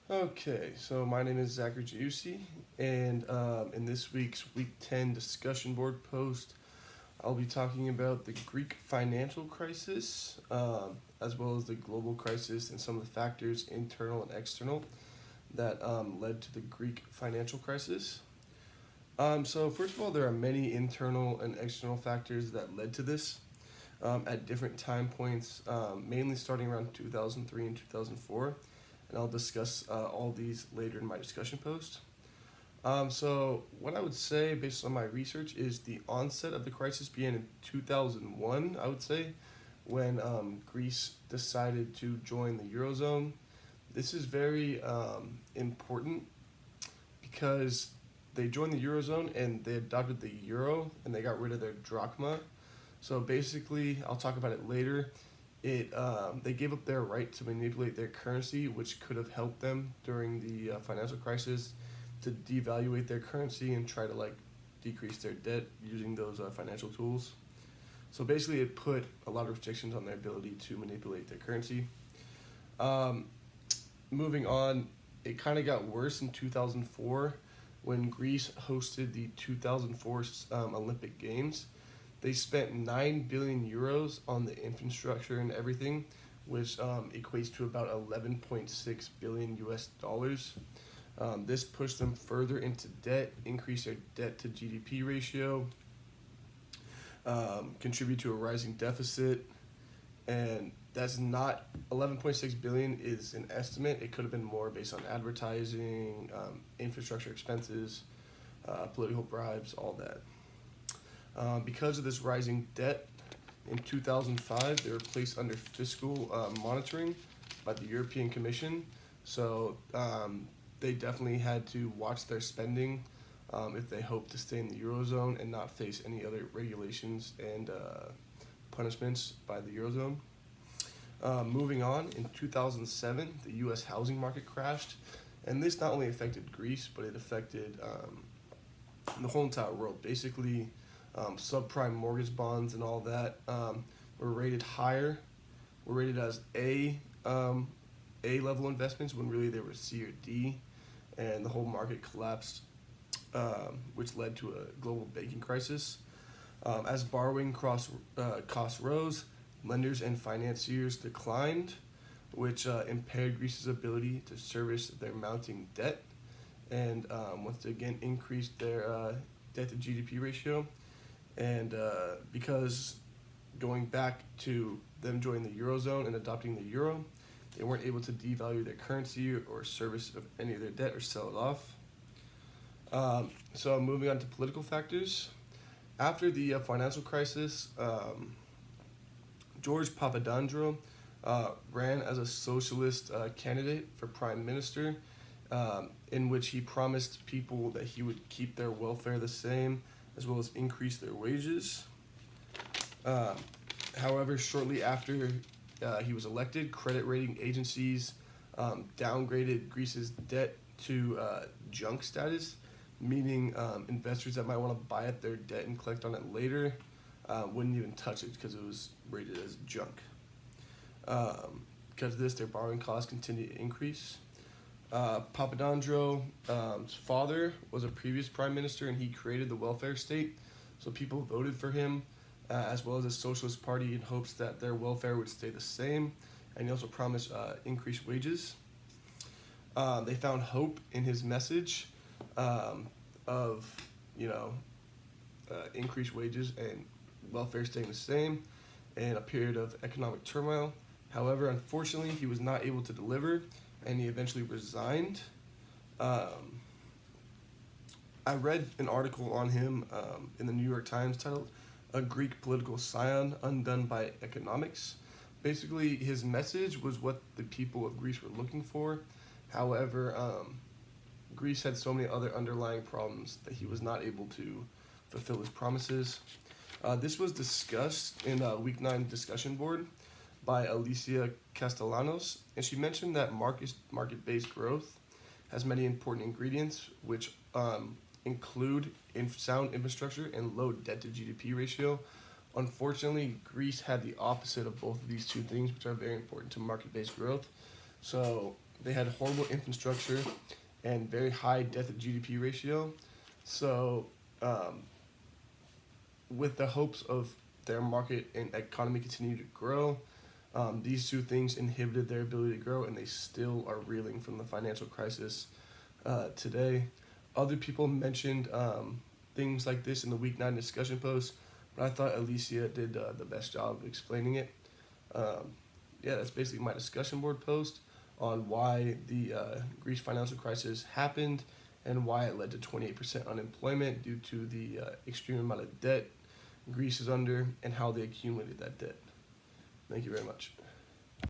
Okay, so my name is Zachary Giussi, and in this week's Week 10 discussion board post, I'll be talking about the Greek financial crisis, as well as the global crisis and some of the factors, internal and external, that led to the Greek financial crisis. So, first of all, there are many internal and external factors that led to this at different time points, mainly starting around 2003 and 2004, and I'll discuss all these later in my discussion post. So, what I would say based on my research is the onset of the crisis began in 2001, I would say, when Greece decided to join the Eurozone. This is very important because they joined the Eurozone and they adopted the euro and they got rid of their drachma. So basically, I'll talk about it later. They gave up their right to manipulate their currency, which could have helped them during the financial crisis to devaluate their currency and try to decrease their debt using those financial tools. So basically, it put a lot of restrictions on their ability to manipulate their currency. Um, Moving on, it kind of got worse in 2004 when Greece hosted the 2004 Olympic Games. They spent 9 billion euros on the infrastructure and everything, which equates to about 11.6 billion US dollars. This pushed them further into debt, increased their debt to GDP ratio, contribute to a rising deficit, and that's not 11.6 billion is an estimate. It could have been more based on advertising, infrastructure expenses, political bribes, all that. Because of this rising debt, in 2005 they were placed under fiscal monitoring by the European Commission. So they definitely had to watch their spending if they hoped to stay in the Eurozone and not face any other regulations and punishments by the Eurozone. Moving on, in 2007, the U.S. housing market crashed, and this not only affected Greece, but it affected the whole entire world. Basically, subprime mortgage bonds and all that were rated higher, were rated as A level investments when really they were C or D, and the whole market collapsed, which led to a global banking crisis. As borrowing costs rose, lenders and financiers declined, which impaired Greece's ability to service their mounting debt and once again increased their debt to GDP ratio. And because going back to them joining the Eurozone and adopting the euro, they weren't able to devalue their currency or service of any of their debt or sell it off. So moving on to political factors. After the financial crisis, George Papadandreou ran as a socialist candidate for prime minister, in which he promised people that he would keep their welfare the same, as well as increase their wages. Uh, However, shortly after he was elected, credit rating agencies downgraded Greece's debt to junk status, meaning investors that might want to buy up their debt and collect on it later wouldn't even touch it because it was rated as junk. Because of this, their borrowing costs continued to increase. Papadandreou's father was a previous prime minister, and he created the welfare state. So people voted for him, as well as the Socialist Party, in hopes that their welfare would stay the same. And he also promised increased wages. They found hope in his message of, you know, increased wages and welfare staying the same in a period of economic turmoil. However, unfortunately, he was not able to deliver, and he eventually resigned. Um, I read an article on him in the New York Times titled "A Greek Political Scion Undone by Economics." Basically, his message was what the people of Greece were looking for. However, Greece had so many other underlying problems that he was not able to fulfill his promises. This was discussed in a Week 9 discussion board by Alicia Castellanos, and she mentioned that market-based growth has many important ingredients, which include sound infrastructure and low debt to GDP ratio. Unfortunately, Greece had the opposite of both of these two things, which are very important to market-based growth. So they had horrible infrastructure and very high debt to GDP ratio. So, with the hopes of their market and economy continue to grow, these two things inhibited their ability to grow, and they still are reeling from the financial crisis today. Other people mentioned things like this in the Week 9 discussion post, but I thought Alicia did the best job of explaining it. Yeah, that's basically my discussion board post on why the Greece financial crisis happened and why it led to 28% unemployment due to the extreme amount of debt Greece is under and how they accumulated that debt. Thank you very much.